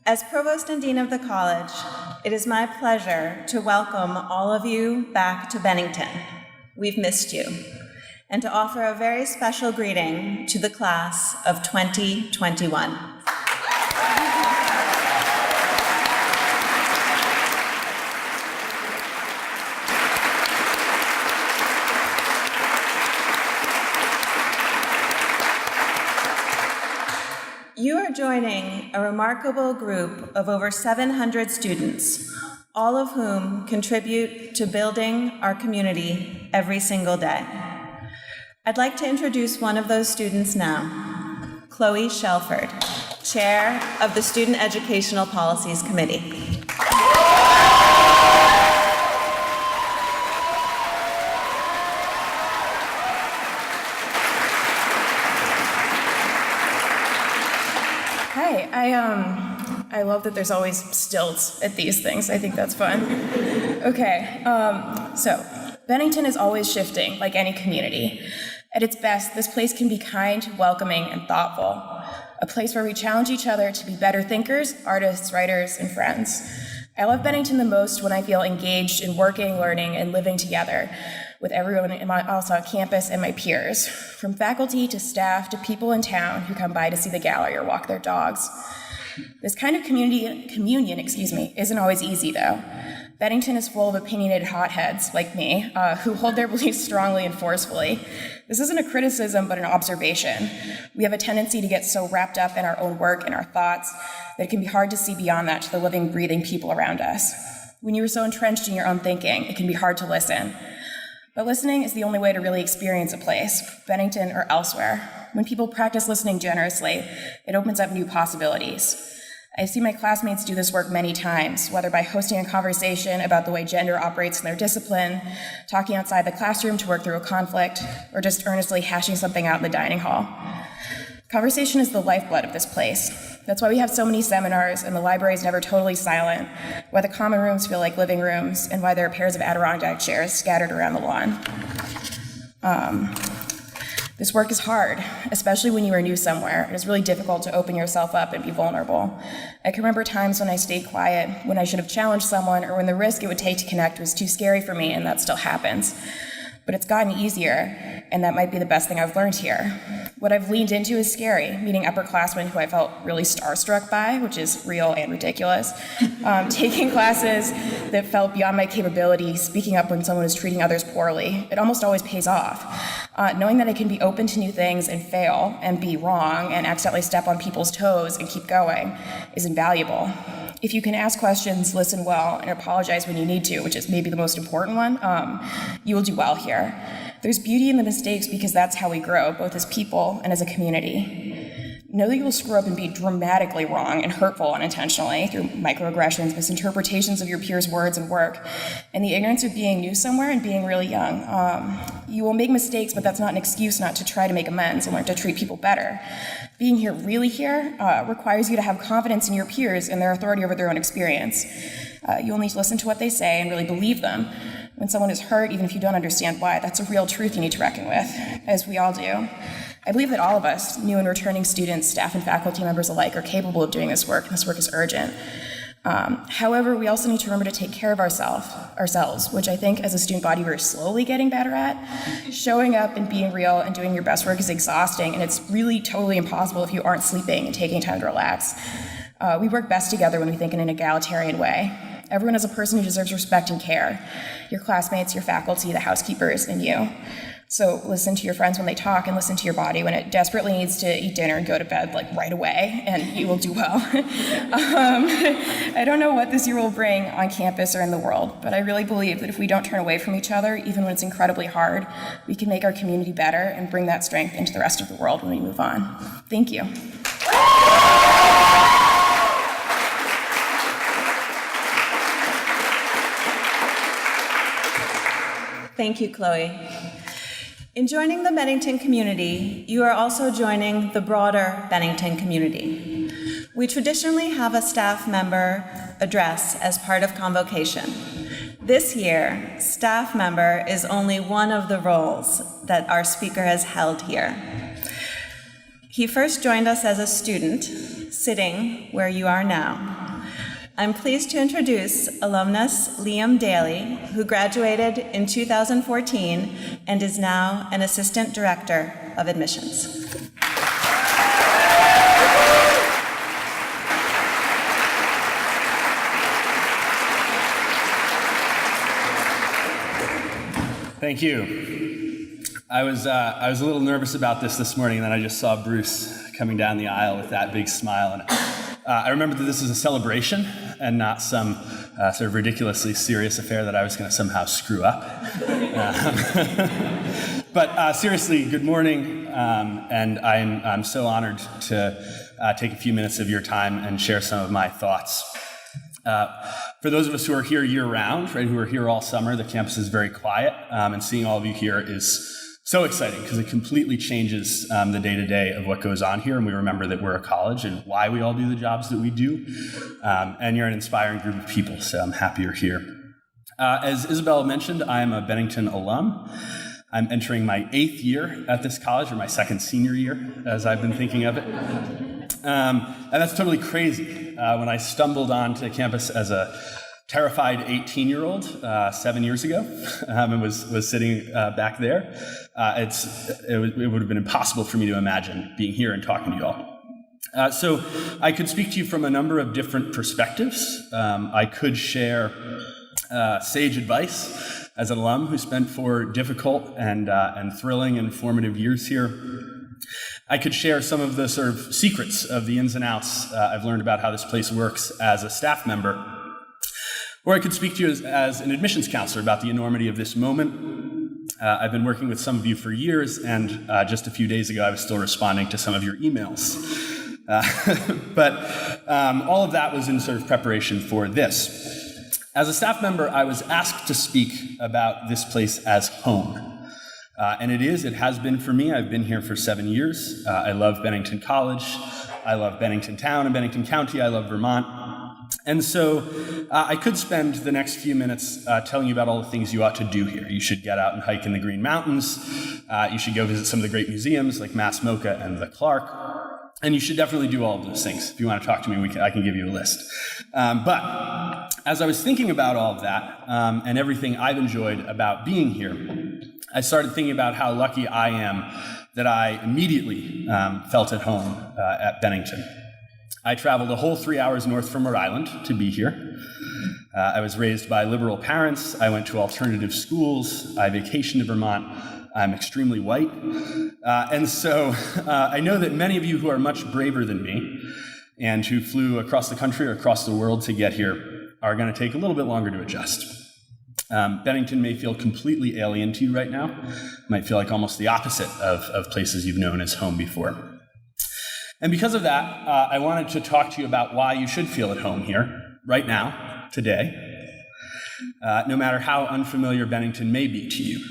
As Provost and Dean of the College, it is my pleasure to welcome all of you back to Bennington. We've missed you. And to offer a very special greeting to the class of 2021. You are joining a remarkable group of over 700 students, all of whom contribute to building our community every single day. I'd like to introduce one of those students now, Chloe Shelford, Chair of the Student Educational Policies Committee. I love that there's always stilts at these things. I think that's fun. Okay, so Bennington is always shifting, like any community. At its best, this place can be kind, welcoming, and thoughtful. A place where we challenge each other to be better thinkers, artists, writers, and friends. I love Bennington the most when I feel engaged in working, learning, and living together with everyone else on campus and my peers, from faculty to staff to people in town who come by to see the gallery or walk their dogs. This kind of communion isn't always easy, though. Bennington is full of opinionated hotheads like me, who hold their beliefs strongly and forcefully. This isn't a criticism, but an observation. We have a tendency to get so wrapped up in our own work and our thoughts that it can be hard to see beyond that to the living, breathing people around us. When you are so entrenched in your own thinking, it can be hard to listen. But listening is the only way to really experience a place, Bennington or elsewhere. When people practice listening generously, it opens up new possibilities. I've seen my classmates do this work many times, whether by hosting a conversation about the way gender operates in their discipline, talking outside the classroom to work through a conflict, or just earnestly hashing something out in the dining hall. Conversation is the lifeblood of this place. That's why we have so many seminars and the library is never totally silent, why the common rooms feel like living rooms, and why there are pairs of Adirondack chairs scattered around the lawn. This work is hard, especially when you are new somewhere. It is really difficult to open yourself up and be vulnerable. I can remember times when I stayed quiet, when I should have challenged someone, or when the risk it would take to connect was too scary for me, and that still happens. But it's gotten easier, and that might be the best thing I've learned here. What I've leaned into is scary, meeting upperclassmen who I felt really starstruck by, which is real and ridiculous, taking classes that felt beyond my capability, speaking up when someone is treating others poorly. It almost always pays off. Knowing that I can be open to new things and fail and be wrong and accidentally step on people's toes and keep going is invaluable. If you can ask questions, listen well, and apologize when you need to, which is maybe the most important one, you will do well here. There's beauty in the mistakes because that's how we grow, both as people and as a community. Know that you will screw up and be dramatically wrong and hurtful unintentionally through microaggressions, misinterpretations of your peers' words and work, and the ignorance of being new somewhere and being really young. You will make mistakes, but that's not an excuse not to try to make amends and learn to treat people better. Being here, really here, requires you to have confidence in your peers and their authority over their own experience. You will need to listen to what they say and really believe them. When someone is hurt, even if you don't understand why, that's a real truth you need to reckon with, as we all do. I believe that all of us, new and returning students, staff and faculty members alike, are capable of doing this work, and this work is urgent. However, we also need to remember to take care of ourselves, which I think as a student body we're slowly getting better at. Showing up and being real and doing your best work is exhausting, and it's really totally impossible if you aren't sleeping and taking time to relax. We work best together when we think in an egalitarian way. Everyone is a person who deserves respect and care. Your classmates, your faculty, the housekeepers, and you. So listen to your friends when they talk and listen to your body when it desperately needs to eat dinner and go to bed like right away, and you will do well. I don't know what this year will bring on campus or in the world, but I really believe that if we don't turn away from each other, even when it's incredibly hard, we can make our community better and bring that strength into the rest of the world when we move on. Thank you. Thank you, Chloe. In joining the Bennington community, you are also joining the broader Bennington community. We traditionally have a staff member address as part of Convocation. This year, staff member is only one of the roles that our speaker has held here. He first joined us as a student sitting where you are now. I'm pleased to introduce alumnus Liam Daly, who graduated in 2014 and is now an Assistant Director of Admissions. Thank you. I was a little nervous about this morning, and then I just saw Bruce coming down the aisle with that big smile. And I remembered that this is a celebration and not some sort of ridiculously serious affair that I was going to somehow screw up. But seriously, good morning, and I'm so honored to take a few minutes of your time and share some of my thoughts. For those of us who are here year-round, right, who are here all summer, the campus is very quiet, and seeing all of you here is so exciting because it completely changes the day-to-day of what goes on here, and we remember that we're a college and why we all do the jobs that we do, and you're an inspiring group of people, so I'm happy you're here. As Isabel mentioned, I'm a Bennington alum. I'm entering my 8th year at this college, or my 2nd senior year, as I've been thinking of it. And that's totally crazy. When I stumbled onto campus as a terrified 18-year-old 7 years ago, and was sitting back there, it would have been impossible for me to imagine being here and talking to you all. So I could speak to you from a number of different perspectives. I could share sage advice as an alum who spent 4 difficult and thrilling and formative years here. I could share some of the sort of secrets of the ins and outs I've learned about how this place works as a staff member. Or I could speak to you as an admissions counselor about the enormity of this moment. I've been working with some of you for years, and just a few days ago I was still responding to some of your emails. But all of that was in sort of preparation for this. As a staff member, I was asked to speak about this place as home. And it has been for me. I've been here for 7 years. I love Bennington College. I love Bennington Town and Bennington County. I love Vermont. And so I could spend the next few minutes telling you about all the things you ought to do here. You should get out and hike in the Green Mountains. You should go visit some of the great museums like Mass MoCA and the Clark. And you should definitely do all of those things. If you want to talk to me, I can give you a list. But as I was thinking about all of that and everything I've enjoyed about being here, I started thinking about how lucky I am that I immediately felt at home at Bennington. I traveled a whole 3 hours north from Rhode Island to be here. I was raised by liberal parents. I went to alternative schools. I vacationed to Vermont. I'm extremely white. And so I know that many of you who are much braver than me and who flew across the country or across the world to get here are going to take a little bit longer to adjust. Bennington may feel completely alien to you right now. It might feel like almost the opposite of places you've known as home before. And because of that, I wanted to talk to you about why you should feel at home here, right now, today, no matter how unfamiliar Bennington may be to you.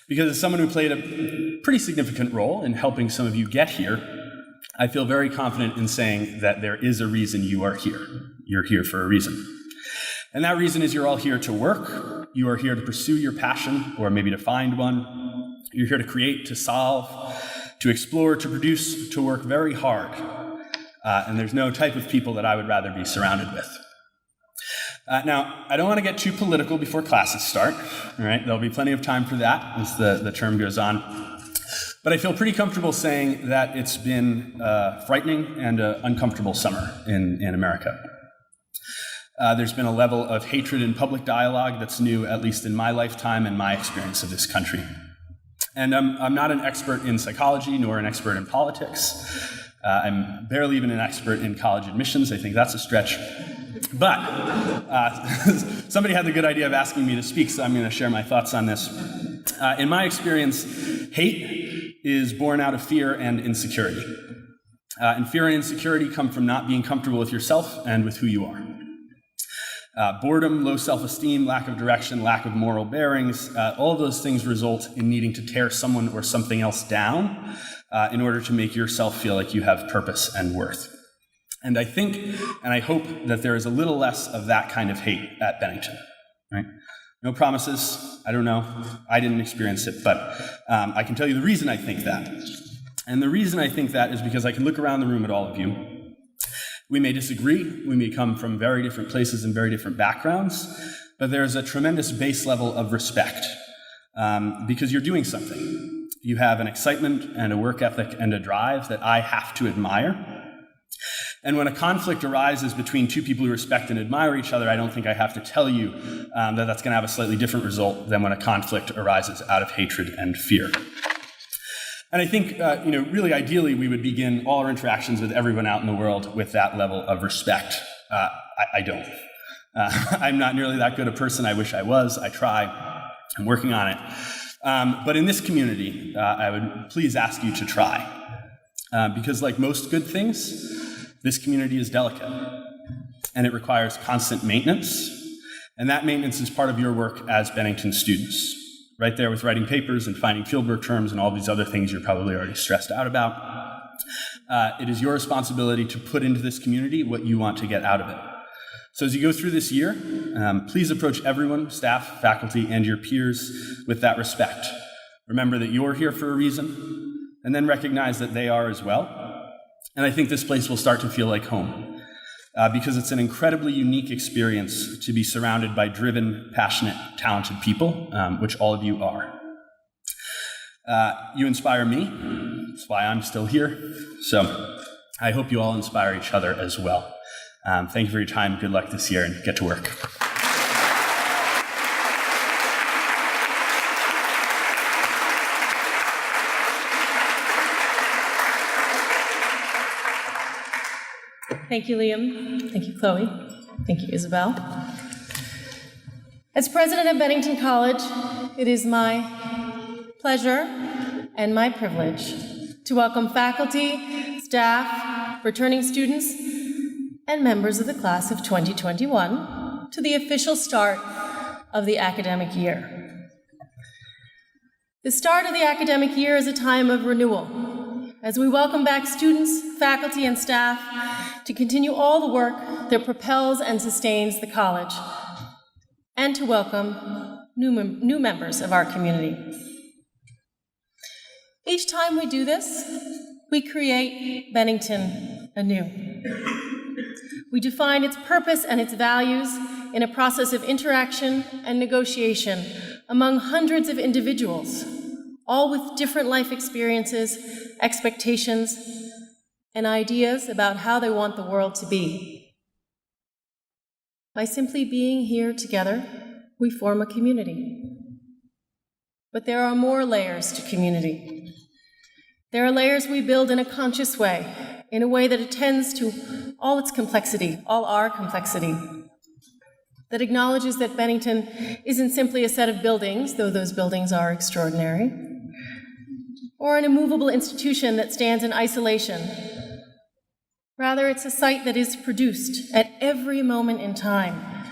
Because as someone who played a pretty significant role in helping some of you get here, I feel very confident in saying that there is a reason you are here. You're here for a reason. And that reason is you're all here to work. You are here to pursue your passion, or maybe to find one. You're here to create, to solve, to explore, to produce, to work very hard. And there's no type of people that I would rather be surrounded with. Now, I don't want to get too political before classes start. All right, there'll be plenty of time for that as the term goes on. But I feel pretty comfortable saying that it's been frightening and an uncomfortable summer in America. There's been a level of hatred in public dialogue that's new, at least in my lifetime and my experience of this country. And I'm not an expert in psychology, nor an expert in politics. I'm barely even an expert in college admissions. I think that's a stretch. But somebody had the good idea of asking me to speak, so I'm going to share my thoughts on this. In my experience, hate is born out of fear and insecurity. And fear and insecurity come from not being comfortable with yourself and with who you are. Boredom, low self-esteem, lack of direction, lack of moral bearings, all of those things result in needing to tear someone or something else down in order to make yourself feel like you have purpose and worth. And I think, and I hope that there is a little less of that kind of hate at Bennington, right? No promises, I don't know, I didn't experience it, but I can tell you the reason I think that. And the reason I think that is because I can look around the room at all of you. We may disagree, we may come from very different places and very different backgrounds, but there's a tremendous base level of respect because you're doing something. You have an excitement and a work ethic and a drive that I have to admire. And when a conflict arises between two people who respect and admire each other, I don't think I have to tell you that that's going to have a slightly different result than when a conflict arises out of hatred and fear. And I think, really ideally, we would begin all our interactions with everyone out in the world with that level of respect. I don't. I'm not nearly that good a person. I wish I was. I try. I'm working on it. But in this community, I would please ask you to try. Because like most good things, this community is delicate, and it requires constant maintenance, and that maintenance is part of your work as Bennington students, right there with writing papers and finding fieldwork terms and all these other things you're probably already stressed out about. It is your responsibility to put into this community what you want to get out of it. So as you go through this year, please approach everyone, staff, faculty, and your peers with that respect. Remember that you're here for a reason, and then recognize that they are as well. And I think this place will start to feel like home because it's an incredibly unique experience to be surrounded by driven, passionate, talented people, which all of you are. You inspire me. That's why I'm still here. So I hope you all inspire each other as well. Thank you for your time. Good luck this year, and get to work. Thank you, Liam. Thank you, Chloe. Thank you, Isabel. As president of Bennington College, it is my pleasure and my privilege to welcome faculty, staff, returning students, and members of the class of 2021 to the official start of the academic year. The start of the academic year is a time of renewal, as we welcome back students, faculty, and staff to continue all the work that propels and sustains the college, and to welcome new members of our community. Each time we do this, we create Bennington anew. We define its purpose and its values in a process of interaction and negotiation among hundreds of individuals, all with different life experiences, expectations, and ideas about how they want the world to be. By simply being here together, we form a community. But there are more layers to community. There are layers we build in a conscious way, in a way that attends to all its complexity, all our complexity, that acknowledges that Bennington isn't simply a set of buildings, though those buildings are extraordinary, or an immovable institution that stands in isolation. Rather, it's a site that is produced at every moment in time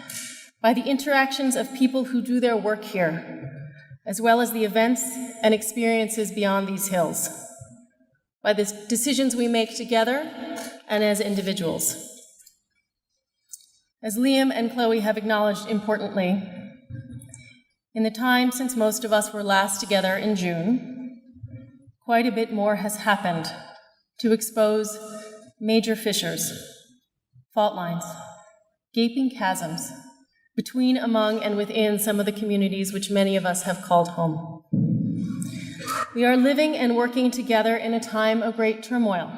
by the interactions of people who do their work here, as well as the events and experiences beyond these hills, by the decisions we make together and as individuals. As Liam and Chloe have acknowledged importantly, in the time since most of us were last together in June, quite a bit more has happened to expose major fissures, fault lines, gaping chasms between, among, and within some of the communities which many of us have called home. We are living and working together in a time of great turmoil.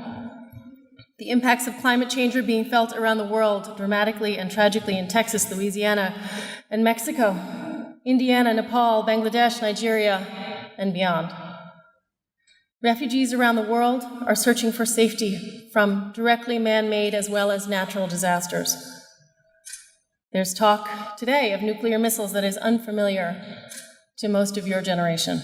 The impacts of climate change are being felt around the world dramatically and tragically in Texas, Louisiana, and Mexico, Indiana, Nepal, Bangladesh, Nigeria, and beyond. Refugees around the world are searching for safety from directly man-made as well as natural disasters. There's talk today of nuclear missiles that is unfamiliar to most of your generation.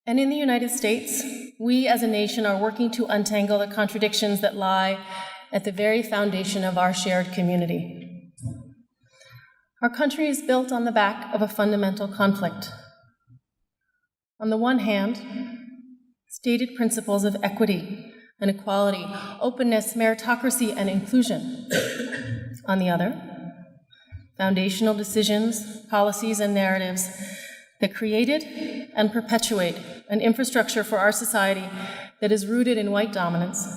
And in the United States, we as a nation are working to untangle the contradictions that lie at the very foundation of our shared community. Our country is built on the back of a fundamental conflict. On the one hand, stated principles of equity and equality, openness, meritocracy, and inclusion. On the other, foundational decisions, policies, and narratives that created and perpetuate an infrastructure for our society that is rooted in white dominance.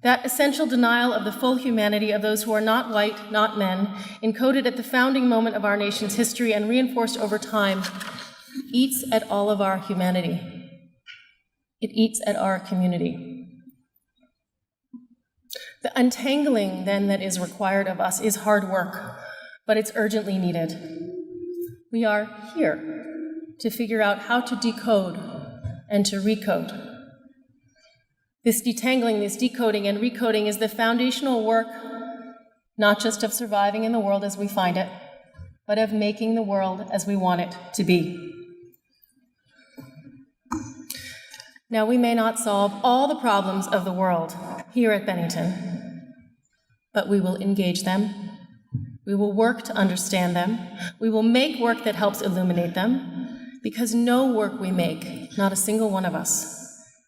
That essential denial of the full humanity of those who are not white, not men, encoded at the founding moment of our nation's history and reinforced over time, eats at all of our humanity. It eats at our community. The untangling, then, that is required of us is hard work, but it's urgently needed. We are here to figure out how to decode and to recode. This detangling, this decoding and recoding is the foundational work, not just of surviving in the world as we find it, but of making the world as we want it to be. Now, we may not solve all the problems of the world here at Bennington, but we will engage them. We will work to understand them. We will make work that helps illuminate them, because no work we make, not a single one of us,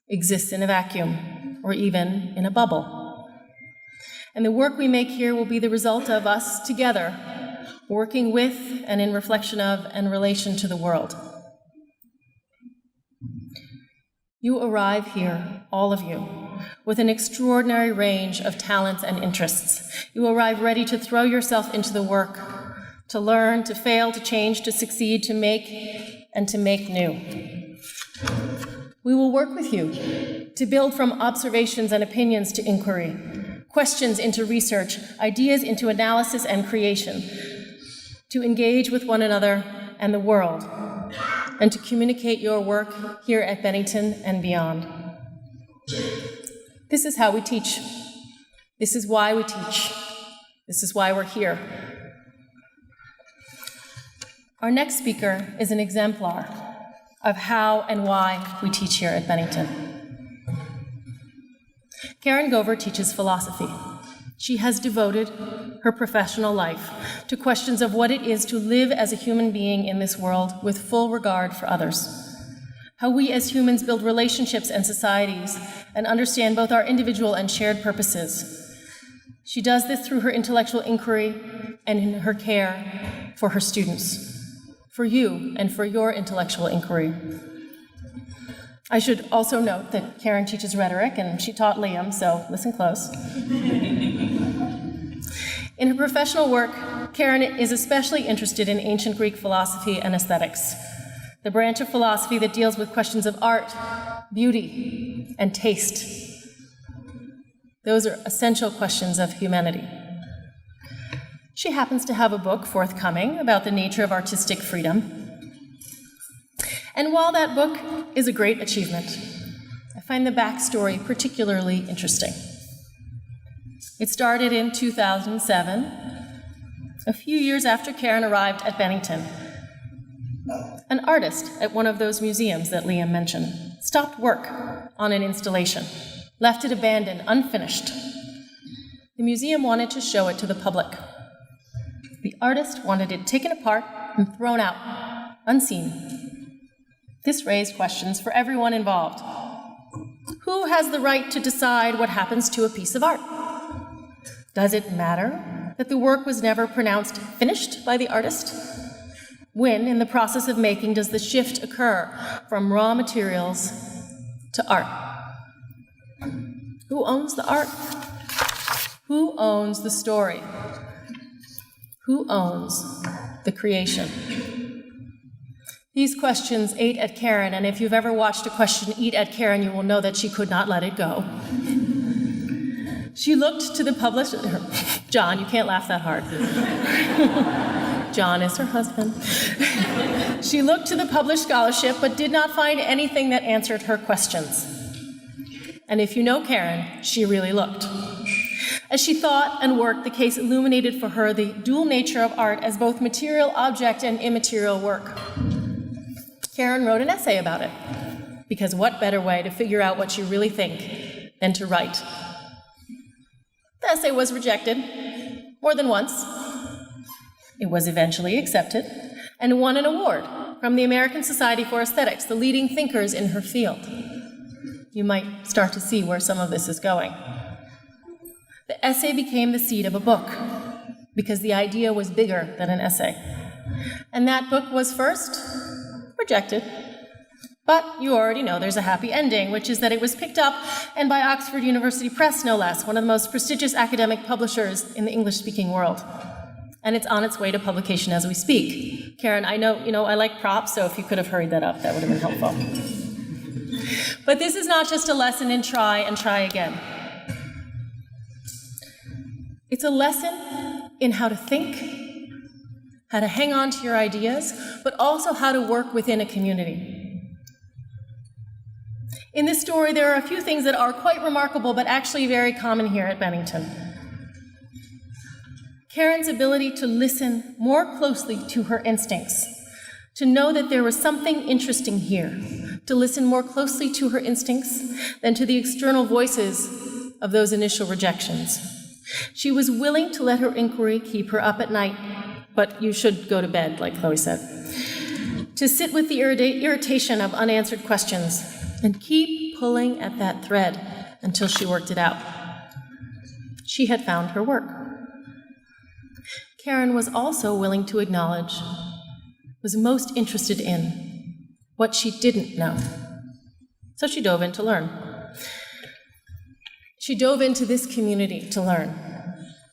exists in a vacuum or even in a bubble. And the work we make here will be the result of us together, working with and in reflection of and relation to the world. You arrive here, all of you, with an extraordinary range of talents and interests. You arrive ready to throw yourself into the work, to learn, to fail, to change, to succeed, to make, and to make new. We will work with you to build from observations and opinions to inquiry, questions into research, ideas into analysis and creation, to engage with one another and the world, and to communicate your work here at Bennington and beyond. This is how we teach. This is why we teach. This is why we're here. Our next speaker is an exemplar of how and why we teach here at Bennington. Karen Gover teaches philosophy. She has devoted her professional life to questions of what it is to live as a human being in this world with full regard for others. How we as humans build relationships and societies and understand both our individual and shared purposes. She does this through her intellectual inquiry and in her care for her students, for you and for your intellectual inquiry. I should also note that Karen teaches rhetoric, and she taught Liam, so listen close. In her professional work, Karen is especially interested in ancient Greek philosophy and aesthetics, the branch of philosophy that deals with questions of art, beauty, and taste. Those are essential questions of humanity. She happens to have a book forthcoming about the nature of artistic freedom. And while that book is a great achievement, I find the backstory particularly interesting. It started in 2007, a few years after Karen arrived at Bennington. An artist at one of those museums that Liam mentioned stopped work on an installation, left it abandoned, unfinished. The museum wanted to show it to the public. The artist wanted it taken apart and thrown out, unseen. This raised questions for everyone involved. Who has the right to decide what happens to a piece of art? Does it matter that the work was never pronounced finished by the artist? When, in the process of making, does the shift occur from raw materials to art? Who owns the art? Who owns the story? Who owns the creation? These questions ate at Karen, and if you've ever watched a question eat at Karen, you will know that she could not let it go. She looked to the publisher. John, you can't laugh that hard. John is her husband. She looked to the published scholarship, but did not find anything that answered her questions. And if you know Karen, she really looked. As she thought and worked, the case illuminated for her the dual nature of art as both material object and immaterial work. Karen wrote an essay about it, because what better way to figure out what you really think than to write? The essay was rejected more than once. It was eventually accepted and won an award from the American Society for Aesthetics, the leading thinkers in her field. You might start to see where some of this is going. The essay became the seed of a book, because the idea was bigger than an essay. And that book was first rejected. But you already know there's a happy ending, which is that it was picked up and by Oxford University Press, no less, one of the most prestigious academic publishers in the English-speaking world. And it's on its way to publication as we speak. Karen, I know, I like props, so if you could have hurried that up, that would have been helpful. But this is not just a lesson in try and try again. It's a lesson in how to think, how to hang on to your ideas, but also how to work within a community. In this story, there are a few things that are quite remarkable, but actually very common here at Bennington. Karen's ability to listen more closely to her instincts, to know that there was something interesting here, to listen more closely to her instincts than to the external voices of those initial rejections. She was willing to let her inquiry keep her up at night, but you should go to bed, like Chloe said. To sit with the irritation of unanswered questions and keep pulling at that thread until she worked it out. She had found her work. Karen was also willing to acknowledge, was most interested in what she didn't know. So she dove in to learn. She dove into this community to learn,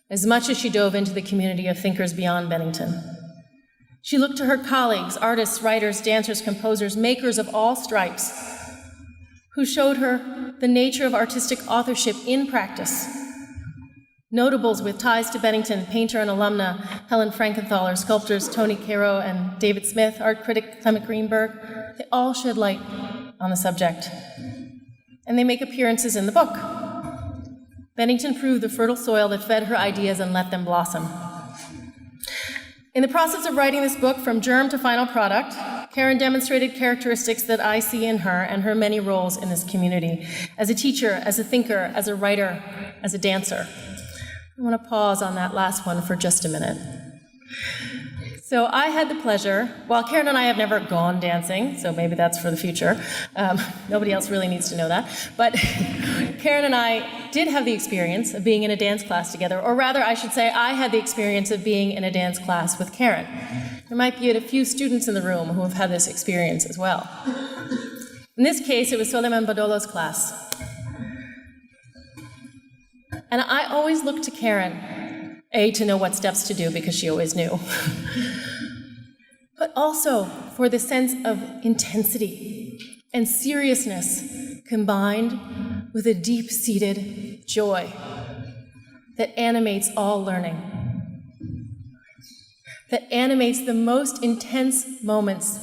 as much as she dove into the community of thinkers beyond Bennington. She looked to her colleagues, artists, writers, dancers, composers, makers of all stripes, who showed her the nature of artistic authorship in practice. Notables with ties to Bennington, painter and alumna Helen Frankenthaler, sculptors Tony Caro and David Smith, art critic Clement Greenberg, they all shed light on the subject. And they make appearances in the book. Bennington proved the fertile soil that fed her ideas and let them blossom. In the process of writing this book, from germ to final product, Karen demonstrated characteristics that I see in her and her many roles in this community, as a teacher, as a thinker, as a writer, as a dancer. I want to pause on that last one for just a minute. So I had the pleasure, while Karen and I have never gone dancing, so maybe that's for the future. Nobody else really needs to know that. But Karen and I did have the experience of being in a dance class together, or rather, I should say, I had the experience of being in a dance class with Karen. There might be a few students in the room who have had this experience as well. In this case, it was Soleiman Badolo's class. And I always looked to Karen, A, to know what steps to do, because she always knew, but also for the sense of intensity and seriousness combined with a deep-seated joy that animates all learning, that animates the most intense moments,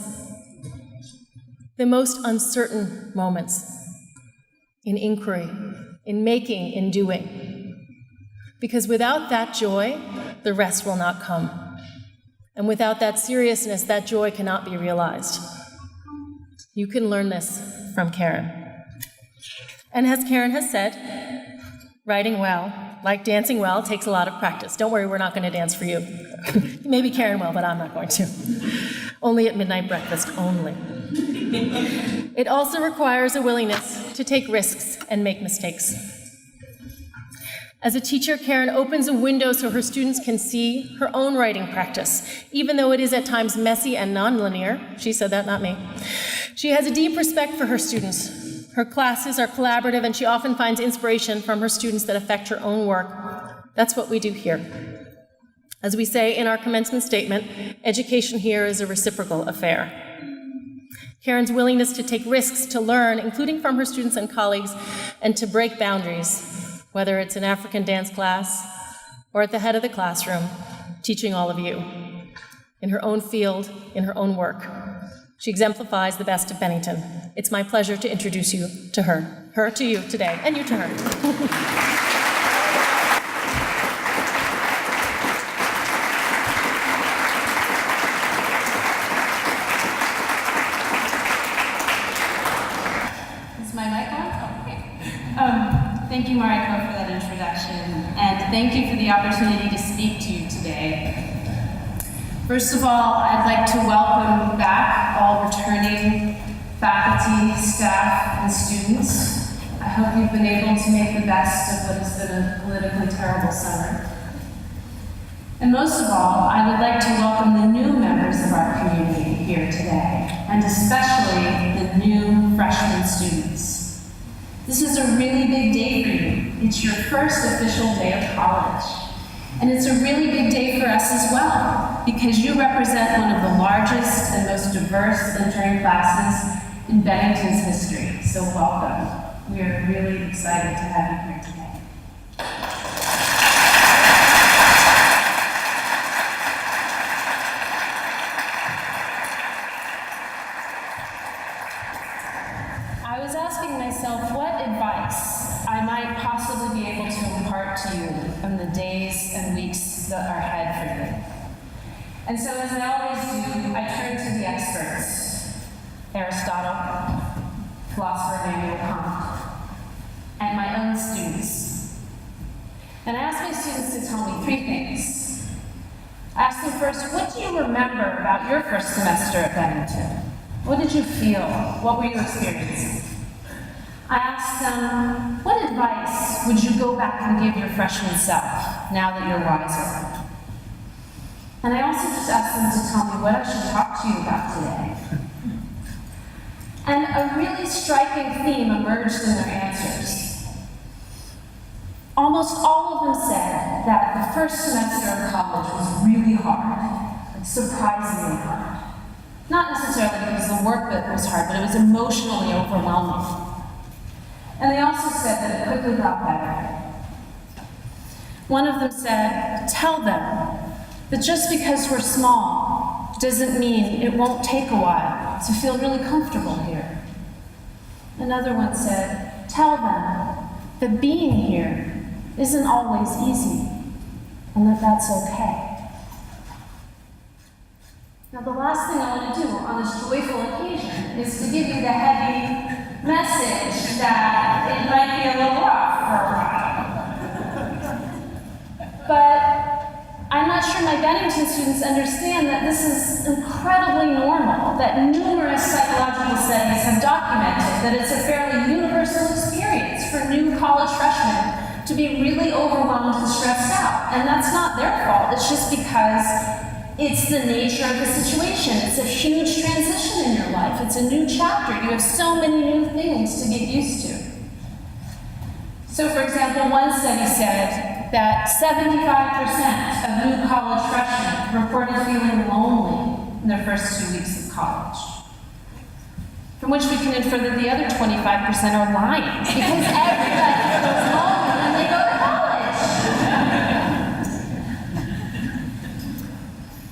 the most uncertain moments in inquiry, in making, in doing. Because without that joy, the rest will not come. And without that seriousness, that joy cannot be realized. You can learn this from Karen. And as Karen has said, writing well, like dancing well, takes a lot of practice. Don't worry, we're not going to dance for you. Maybe Karen will, but I'm not going to. Only at midnight breakfast, only. It also requires a willingness to take risks and make mistakes. As a teacher, Karen opens a window so her students can see her own writing practice, even though it is at times messy and nonlinear. She said that, not me. She has a deep respect for her students. Her classes are collaborative, and she often finds inspiration from her students that affect her own work. That's what we do here. As we say in our commencement statement, education here is a reciprocal affair. Karen's willingness to take risks, to learn, including from her students and colleagues, and to break boundaries, whether it's an African dance class or at the head of the classroom, teaching all of you, in her own field, in her own work. She exemplifies the best of Bennington. It's my pleasure to introduce you to her to you today, and you to her. Thank you, Mariko, for that introduction, and thank you for the opportunity to speak to you today. First of all, I'd like to welcome back all returning faculty, staff, and students. I hope you've been able to make the best of what has been a politically terrible summer. And most of all, I would like to welcome the new members of our community here today, and especially the new freshman students. This is a really big day for you. It's your first official day of college. And it's a really big day for us as well, because you represent one of the largest and most diverse entering classes in Bennington's history. So welcome. We are really excited to have you here today. I was asking myself what advice I might possibly be able to impart to you in the days and weeks that are ahead for you. And so, as I always do, I turn to the experts: Aristotle, philosopher Immanuel Kant, and my own students. And I asked my students to tell me 3 things. I asked them first, what do you remember about your first semester at Bennington? What did you feel? What were you experiencing? I asked them, what advice would you go back and give your freshman self now that you're wiser? And I also just asked them to tell me what I should talk to you about today. And a really striking theme emerged in their answers. Almost all of them said that the first semester of college was really hard, surprisingly hard. Not necessarily because the work bit was hard, but it was emotionally overwhelming. And they also said that it quickly got better. One of them said, tell them that just because we're small doesn't mean it won't take a while to feel really comfortable here. Another one said, tell them that being here isn't always easy, and that that's okay. Now, the last thing I want to do on this joyful occasion is to give you the heavy message that it might be a little rough for a while. But I'm not sure my Bennington students understand that this is incredibly normal, that numerous psychological studies have documented that it's a fairly universal experience for new college freshmen to be really overwhelmed and stressed out. And that's not their fault, it's just because it's the nature of the situation. It's a huge transition in your life. It's a new chapter. You have so many new things to get used to. So, for example, one study said that 75% of new college freshmen reported feeling lonely in their first 2 weeks of college. From which we can infer that the other 25% are lying, because everybody feels lonely when they go to college.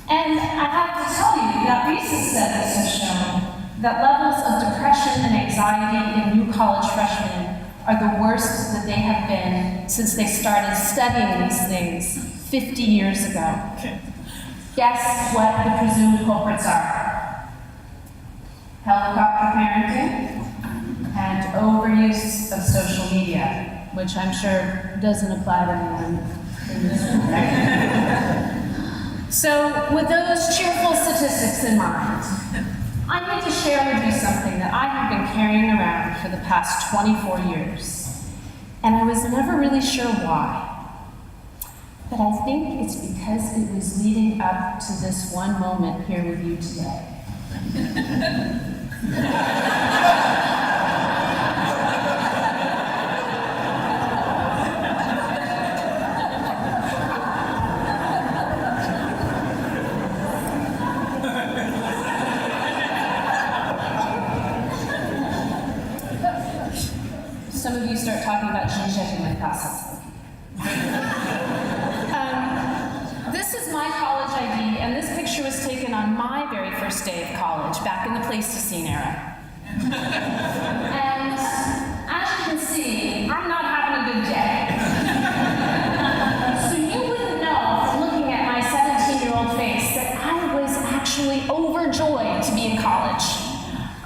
And I have to tell you that recent studies have shown that levels of depression and anxiety in new college freshmen are the worst that they have been since they started studying these things 50 years ago. Guess what the presumed culprits are? Helicopter parenting and overuse of social media, which I'm sure doesn't apply to anyone in this room. So, with those cheerful statistics in mind, I need to share with you something that I have been carrying around for the past 24 years, and I was never really sure why. But I think it's because it was leading up to this one moment here with you today. Some of you start talking about checking my process. This is my college ID, and this picture was taken on my very first day of college, back in the Pleistocene era. And as you can see, I'm not having a good day. So you wouldn't know from looking at my 17-year-old face that I was actually overjoyed to be in college.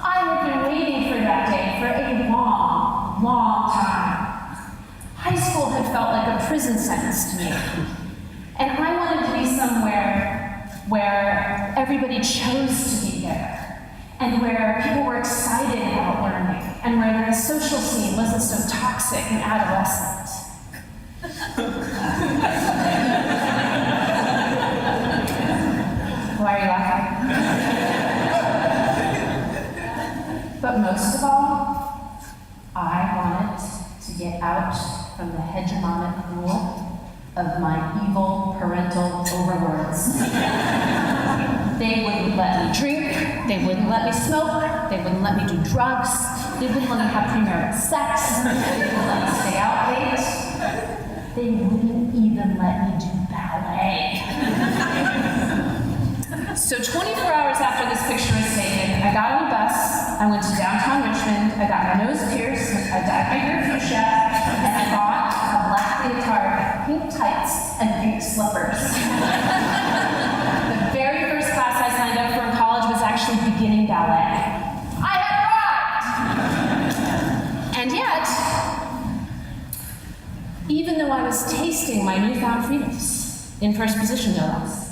I had been waiting for that day for a long time. High school had felt like a prison sentence to me. And I wanted to be somewhere where everybody chose to be there, and where people were excited about learning, and where the social scene wasn't so toxic and adolescent. out from the hegemonic rule of my evil parental overlords. They wouldn't let me drink, they wouldn't let me smoke, they wouldn't let me do drugs, they wouldn't let me have premarital sex, they wouldn't let me stay out late, they wouldn't even let me do ballet. So 24 hours after this picture was taken, I got on a bus, I went to downtown Richmond, I got my nose pierced, I dyed my hair fuchsia, and I bought a black leotard, pink tights, and pink slippers. The very first class I signed up for in college was actually beginning ballet. I had arrived! And yet, even though I was tasting my newfound freedoms, in first position no less,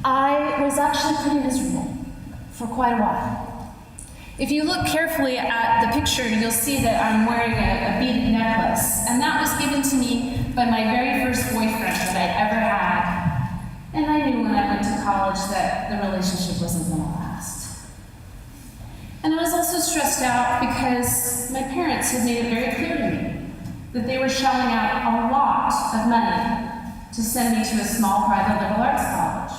I was actually pretty miserable for quite a while. If you look carefully at the picture, you'll see that I'm wearing a beaded necklace, and that was given to me by my very first boyfriend that I'd ever had. And I knew when I went to college that the relationship wasn't going to last. And I was also stressed out because my parents had made it very clear to me that they were shelling out a lot of money to send me to a small private liberal arts college,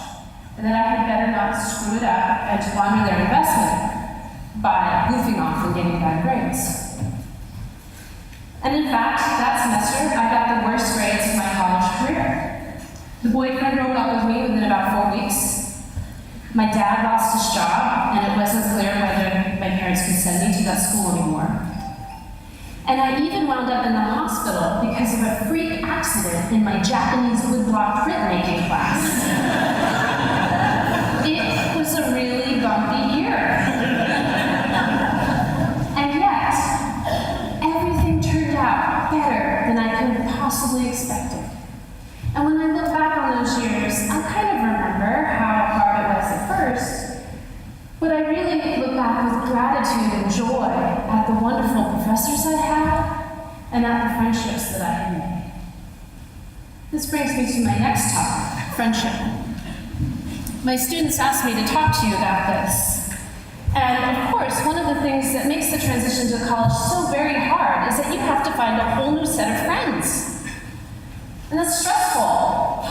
and that I had better not screw it up and squander their investment by goofing off and getting bad grades. And in fact, that semester, I got the worst grades of my college career. The boyfriend broke up with me within about 4 weeks. My dad lost his job, and it wasn't clear whether my parents could send me to that school anymore. And I even wound up in the hospital because of a freak accident in my Japanese woodblock printmaking class. It was a really bumpy year. And yet, everything turned out better than I could have possibly expected. And when I look back on those years, I kind of remember how hard it was at first, but I really look back with gratitude and joy at the wonderful professors I had and at the friendships that I had made. This brings me to my next topic, friendship. My students asked me to talk to you about this. And of course, one of the things that makes the transition to college so very hard is that you have to find a whole new set of friends. And that's stressful.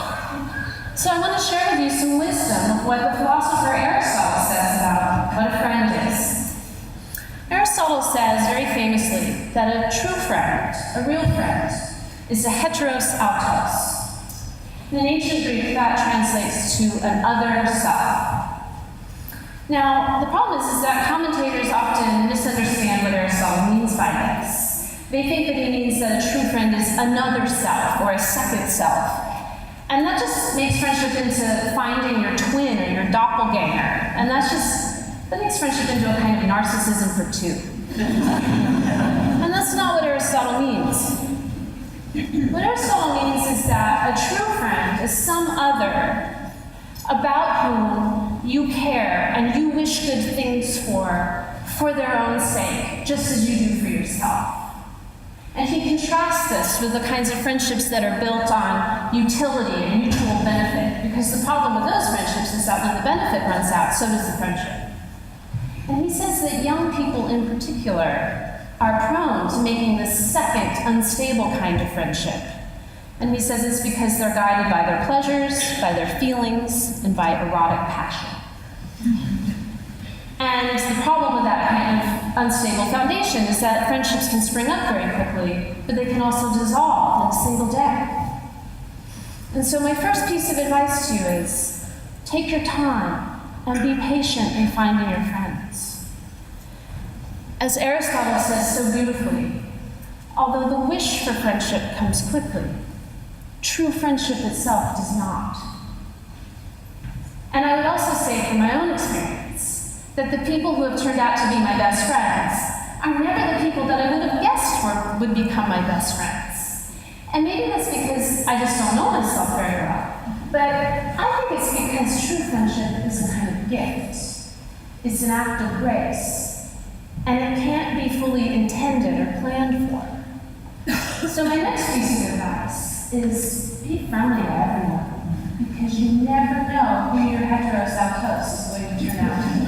So I want to share with you some wisdom of what the philosopher Aristotle says about what a friend is. Aristotle says very famously that a true friend, a real friend, is a heteros autos. In ancient Greek, that translates to an other self. Now, the problem is that commentators often misunderstand what Aristotle means by this. They think that he means that a true friend is another self or a second self. And that just makes friendship into finding your twin or your doppelganger. And that makes friendship into a kind of narcissism for two. And that's not what Aristotle means. What Aristotle means is that a true friend is some other about whom you care and you wish good things for their own sake, just as you do for yourself. And he contrasts this with the kinds of friendships that are built on utility and mutual benefit, because the problem with those friendships is that when the benefit runs out, so does the friendship. And he says that young people in particular are prone to making this second, unstable kind of friendship. And he says it's because they're guided by their pleasures, by their feelings, and by erotic passion. And the problem with that kind of unstable foundation is that friendships can spring up very quickly, but they can also dissolve in a single day. And so my first piece of advice to you is, take your time and be patient in finding your friends. As Aristotle says so beautifully, although the wish for friendship comes quickly, true friendship itself does not. And I would also say from my own experience, that the people who have turned out to be my best friends are never the people that I would have guessed would become my best friends. And maybe that's because I just don't know myself very well. But I think it's because true friendship is a kind of gift. It's an act of grace. And it can't be fully intended or planned for. So my next piece of advice is be friendly to everyone. Because you never know who your heteros autos is going to turn out to be.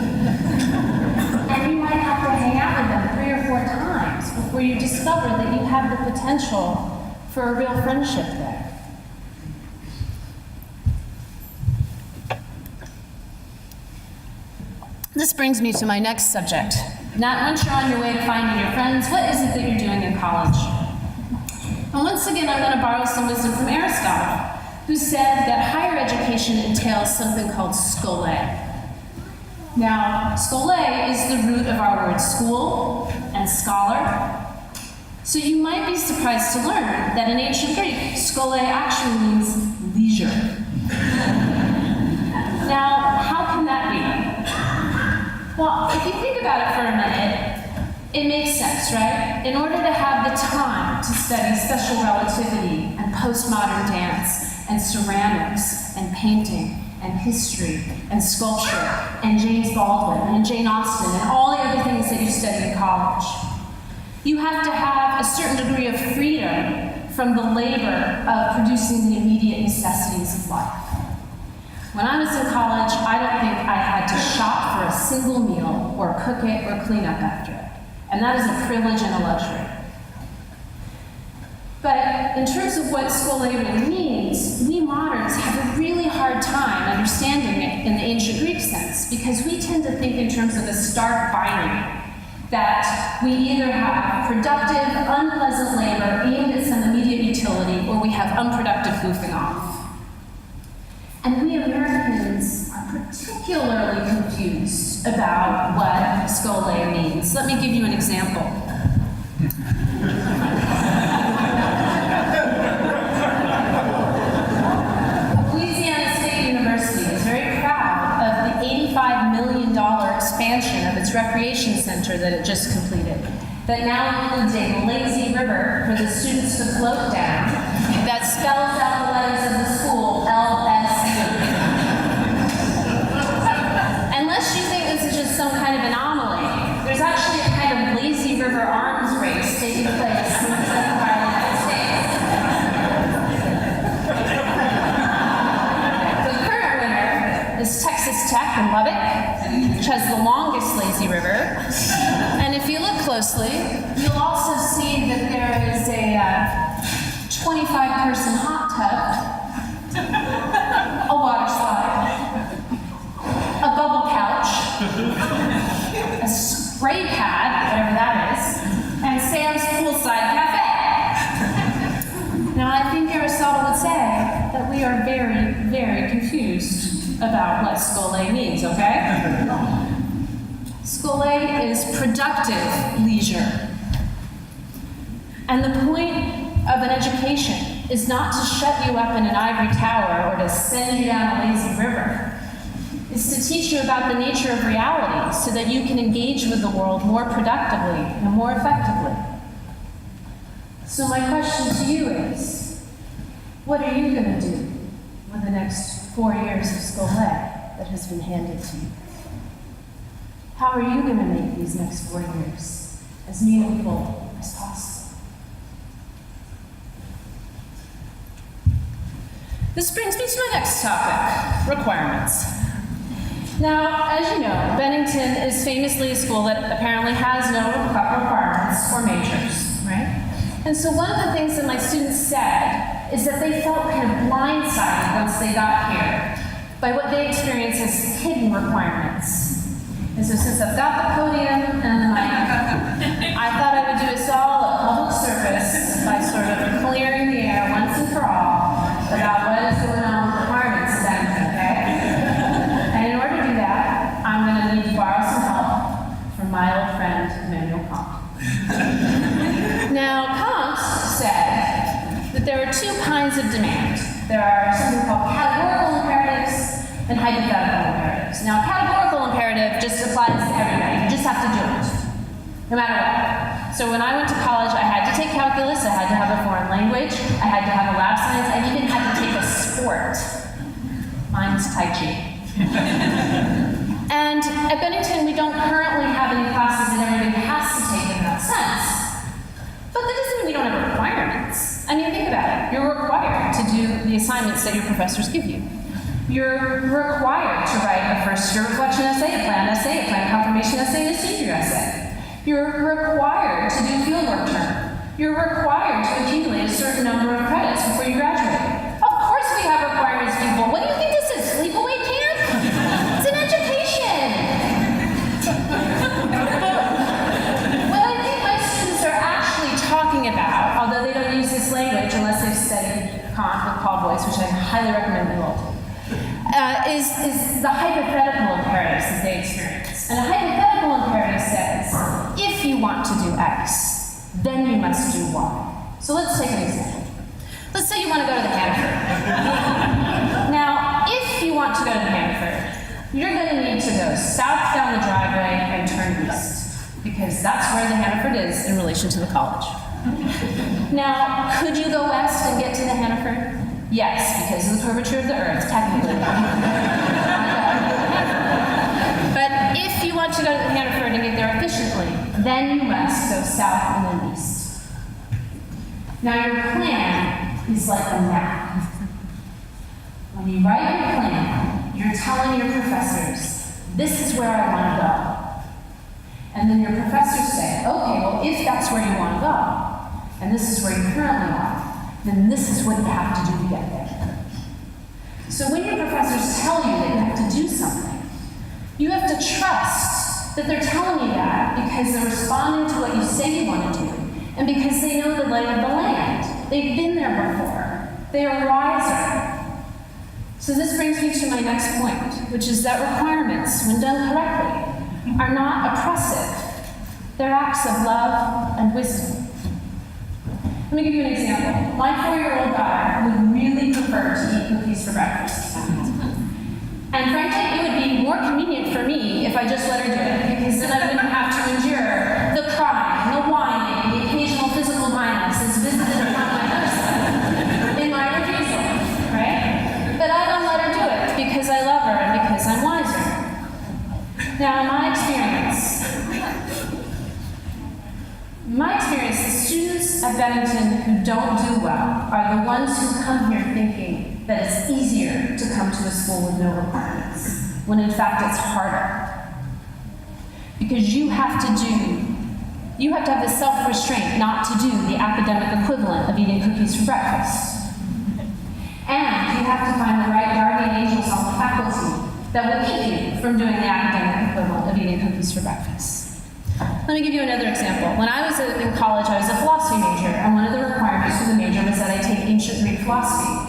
And you might have to hang out with them 3 or 4 times before where you discover that you have the potential for a real friendship there. This brings me to my next subject. Now, once you're on your way to finding your friends, what is it that you're doing in college? And once again, I'm going to borrow some wisdom from Aristotle, who said that higher education entails something called schole. Now, schole is the root of our word school and scholar. So you might be surprised to learn that in ancient Greek, schole actually means leisure. Now, how can that be? Well, if you think about it for a minute, it makes sense, right? In order to have the time to study special relativity and postmodern dance and ceramics and painting and history and sculpture and James Baldwin and Jane Austen and all the other things that you study in college, you have to have a certain degree of freedom from the labor of producing the immediate necessities of life. When I was in college, I don't think I had to shop for a single meal or cook it or clean up after it. And that is a privilege and a luxury. But in terms of what schole really means, we moderns have a really hard time understanding it in the ancient Greek sense, because we tend to think in terms of a stark binary, that we either have productive, unpleasant labor aimed at some immediate utility, or we have unproductive goofing off. And we Americans are particularly confused about what schole means. Let me give you an example. Louisiana State University is very proud of the $85 million expansion of its recreation center that it just completed, that now includes a lazy river for the students to float down that spells out the letters of the school, LSU. Unless you think this is just some kind of anomaly, there's actually a kind of lazy river arms race taking place in the central part of the United States. The current winner is Texas Tech in Lubbock, which has the longest lazy river. And if you look closely, you'll also see that there is a 25-person hot tub, a water slide, a bubble couch, a spray pad, whatever that is, and Sam's poolside cafe. Now, I think Aristotle would say that we are very, very confused about what schole means, okay? Schole is productive leisure. And the point of an education is not to shut you up in an ivory tower or to send you down a lazy river. It's to teach you about the nature of reality so that you can engage with the world more productively and more effectively. So my question to you is, what are you going to do with the next 4 years of schole that has been handed to you? How are you going to make these next 4 years as meaningful as possible? This brings me to my next topic, requirements. Now, as you know, Bennington is famously a school that apparently has no requirements or majors, right? And so one of the things that my students said is that they felt kind of blindsided once they got here by what they experienced as hidden requirements. And so since I've got the podium and the mic, I thought I would do us all a public service by sort of clearing the air once and for all about what is going on with requirements today, okay? And in order to do that, I'm going to need to borrow some help from my old friend, Immanuel Kant. Now, Kant said that there are two kinds of demand. There are something called categorical imperatives and hypothetical imperatives. Now, categorical imperative just applies to everybody. You just have to do it, no matter what. So when I went to college, I had to take calculus, I had to have a foreign language, I had to have a lab science, I even had to take a sport. Mine was Tai Chi. And at Bennington, we don't currently have any classes that everybody has to take in that sense. But that doesn't mean we don't have requirements. I mean, think about it. You're required to do the assignments that your professors give you. You're required to write a first-year reflection essay, a plan confirmation essay, and a senior essay. You're required to do fieldwork term. You're required to accumulate a certain number of credits before you graduate. Of course we have requirements, people. What do you think this is, sleepaway camp? It's an education. What I think my students are actually talking about, although they don't use this language unless they've studied Kant with Paul Boyce, which I highly recommend you all do, is the hypothetical imperatives that they experience. And a hypothetical imperative says, if you want to do X, then you must do Y. So let's take an example. Let's say you want to go to the Hannaford. Now, if you want to go to the Hannaford, you're going to need to go south down the driveway and turn east, because that's where the Hannaford is in relation to the college. Now, could you go west and get to the Hannaford? Yes, because of the curvature of the earth, technically. But if you want to go to the Hannaford and get there efficiently, then you must go south and then east. Now your plan is like a map. When you write your plan, you're telling your professors, this is where I want to go. And then your professors say, okay, well, if that's where you want to go, and this is where you currently are, then this is what you have to do to get there. So when your professors tell you that you have to do something, you have to trust that they're telling you that because they're responding to what you say you want to do, and because they know the lay of the land. They've been there before. They are wiser. So this brings me to my next point, which is that requirements, when done correctly, are not oppressive. They're acts of love and wisdom. Let me give you an example. My 4-year-old daughter would really prefer to eat cookies for breakfast. And frankly, it would be more convenient for me if I just let her do it, because then I wouldn't have to endure the crying, the whining, the occasional physical violence as visited upon my person in my refusal, right? But I don't let her do it because I love her and because I'm wiser. Now, in my experience, the students at Bennington who don't do well are the ones who come here thinking that it's easier to come to a school with no requirements, when in fact it's harder. Because you have to have the self-restraint not to do the academic equivalent of eating cookies for breakfast. And you have to find the right guardian angels on the faculty that will keep you from doing the academic equivalent of eating cookies for breakfast. Let me give you another example. When I was in college, I was a philosophy major, and one of the requirements for the major was that I take ancient Greek philosophy.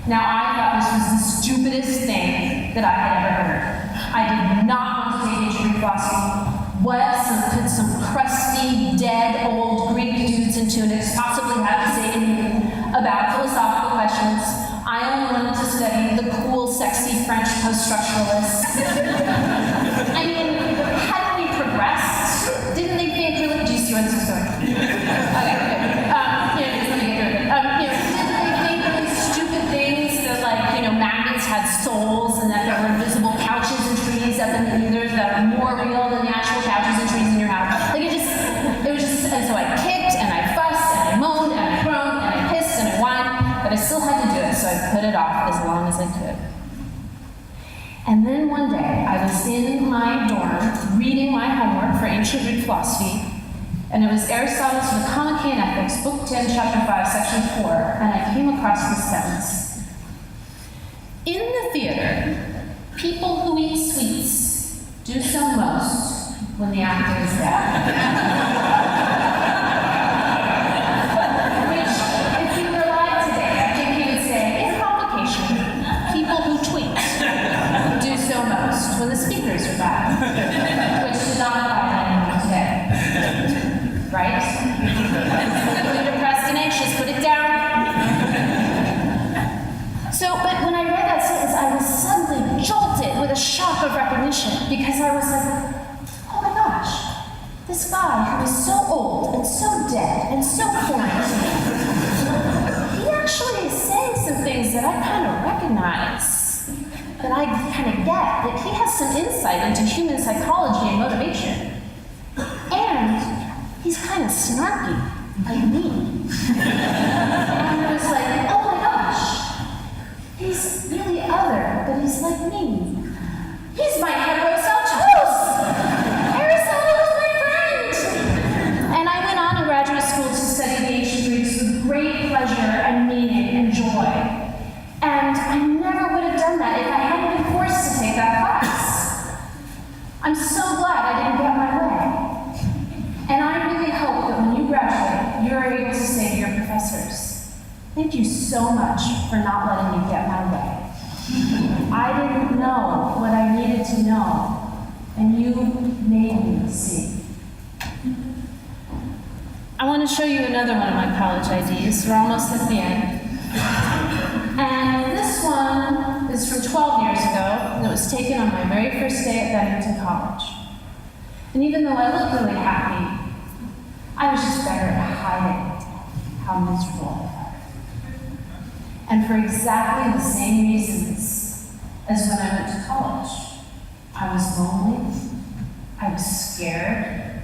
Now, I thought this was the stupidest thing that I had ever heard. I did not want to take ancient Greek philosophy. What could some crusty, dead, old Greek dudes in tunics possibly have to say to me about philosophical questions? I only wanted to study the cool, sexy French post-structuralists. I mean, hadn't we progressed? Didn't they think really? Do you see where this is going? Okay, good. Let me get through it. Didn't they think really stupid things that, magnets had souls and that there were invisible couches and trees up in the ethers that are more real than the actual couches and trees in your house? And so I kicked and I fussed and I moaned and I groaned and I pissed and I whined, but I still had to do it, so I put it off as long as I could. And then one day, I was in my dorm reading my homework for ancient Greek philosophy, and it was Aristotle's The Convocation Ethics, Book 10, Chapter 5, Section 4, and I came across this sentence. In the theater, people who eat sweets do so most when the actor is dead. Which, if you were alive today, I think you would say, in Convocation, people who tweet do so most when the speakers are bad, which did not apply to anyone today. Right? You're depressed and anxious, put it down. But when I read that sentence, I was suddenly jolted with a shock of recognition, because I was like, oh my gosh, this guy who is so old and so dead and so quarantined, he actually is saying some things that I kind of recognize, that I kind of get, that he has some insight into human psychology and motivation. And he's kind of snarky, like me. And I was like, oh my gosh, he's really other, but he's like me. He's my heteroceltus! Aristotle is my friend! that if I hadn't been forced to take that class. I'm so glad I didn't get my way. And I really hope that when you graduate, you're able to say to your professors, thank you so much for not letting me get my way. I didn't know what I needed to know, and you made me see. I want to show you another one of my college IDs. We're almost at the end. And this one is from 12 years ago, and it was taken on my very first day at Bennington College. And even though I looked really happy, I was just better at hiding how miserable I felt. And for exactly the same reasons as when I went to college. I was lonely, I was scared,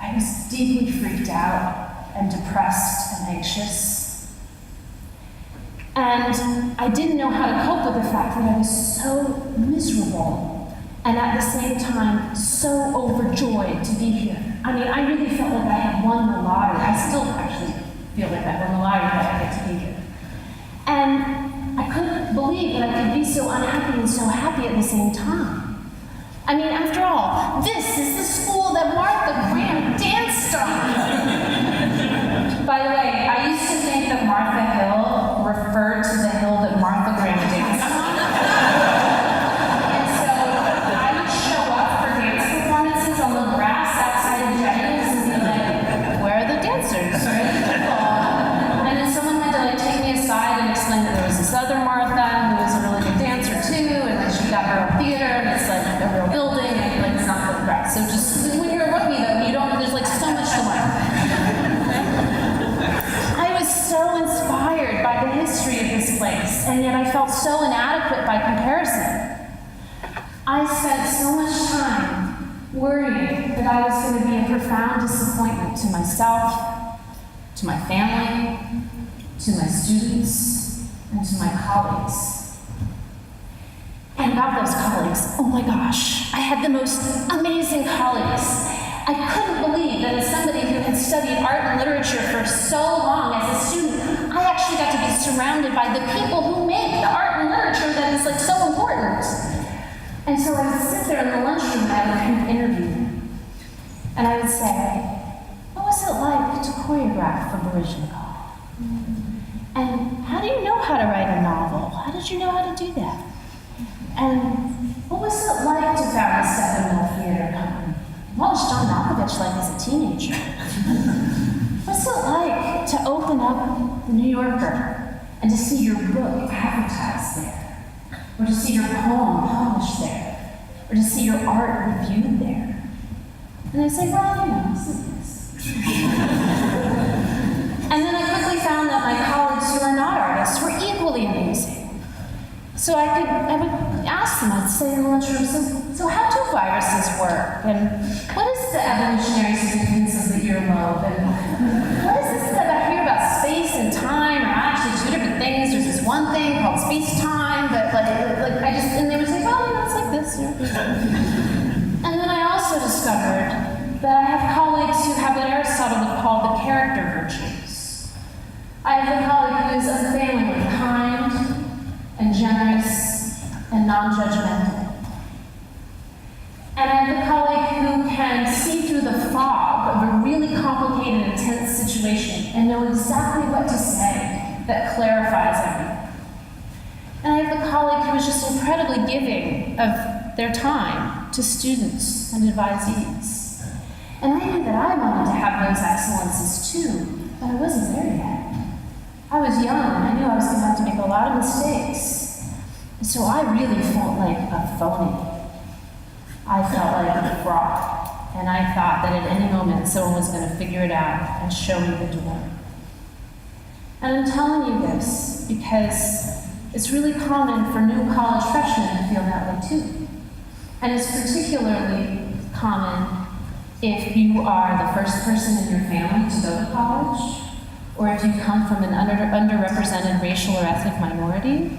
I was deeply freaked out and depressed and anxious. And I didn't know how to cope with the fact that I was so miserable and at the same time so overjoyed to be here. I mean, I really felt like I had won the lottery. I still actually feel like I won the lottery that I get to be here. And I couldn't believe that I could be so unhappy and so happy at the same time. I mean, after all, this is the school that Martha Graham danced on. By the way, I used to think that Martha Hill referred to the hill that Martha Graham danced on. And so I would show up for dance performances on the grass outside of Jenny's and be like, where are the dancers? Where are the people? And then someone had to take me aside and explain that there was this other Martha who was a really good dancer too, and then she got her own theater, and it's like a real building, and like it's not for the grass. So just when you're a rookie though, you don't, there's like so much to learn. I was so inspired by the history of this place, and yet I felt so inadequate by comparison. I spent so much time worrying that I was going to be a profound disappointment to myself, to my family, to my students, and to my colleagues. And about those colleagues, oh my gosh, I had the most amazing colleagues. I couldn't believe that as somebody who had studied art and literature for so long as a student, I actually got to be surrounded by the people who make the art and literature that is like so important. And so I would sit there in the lunchroom and I would kind of interview them. And I would say, what was it like to choreograph for Baryshnikov? And how do you know how to write a novel? How did you know how to do that? And what was it like to found the Seven Mill Theater Company? What was John Malkovich like as a teenager? What's it like to open up the New Yorker and to see your book advertised there? Or to see your poem published there? Or to see your art reviewed there? And I say, well, you know, this is this. And then I quickly found that my colleagues who are not artists were equally amazing. So I would ask them, I'd say in the lunchroom, so how do viruses work? And what is the evolutionary significance of the earlobe? And what is this that I hear about space and time are actually two different things? There's this one thing called space-time, but and they would say, well, you know, it's like this. And then I also discovered that I have colleagues who have what Aristotle would call the character virtues. I have a colleague who is unfailingly kind, and generous, and non-judgmental. And I have a colleague who can see through the fog of a really complicated, intense situation and know exactly what to say that clarifies everything. And I have a colleague who is just incredibly giving of their time to students and advisees. And I knew that I wanted to have those excellences too, but I wasn't there yet. I was young, and I knew I was going to have to make a lot of mistakes. And so I really felt like a phony. I felt like a fraud. And I thought that at any moment someone was going to figure it out and show me the door. And I'm telling you this because it's really common for new college freshmen to feel that way too. And it's particularly common if you are the first person in your family to go to college, or if you come from an underrepresented racial or ethnic minority.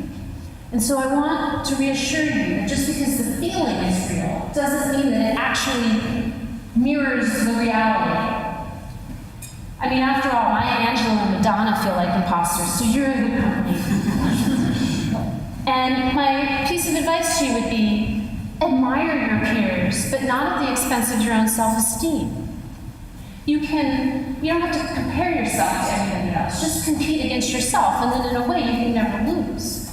And so I want to reassure you that just because the feeling is real doesn't mean that it actually mirrors the reality. I mean, after all, Maya Angelou and Madonna feel like imposters, so you're in good company. And my piece of advice to you would be, admire your peers, but not at the expense of your own self-esteem. You don't have to compare yourself to anybody else. Just compete against yourself, and then in a way you can never lose.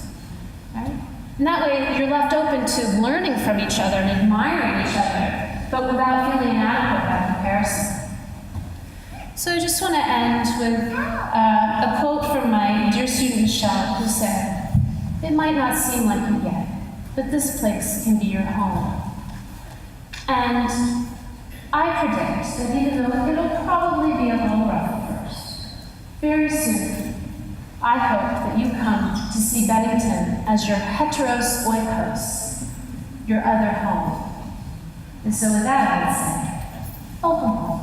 Right? And that way you're left open to learning from each other and admiring each other, but without feeling inadequate by comparison. So I just want to end with a quote from my dear student Michelle, who said, "It might not seem like it yet, but this place can be your home." And I predict that even though it'll probably be a little rough at first, very soon, I hope that you come to see Bennington as your heteros oikos, your other home. And so with that, I would say, welcome home.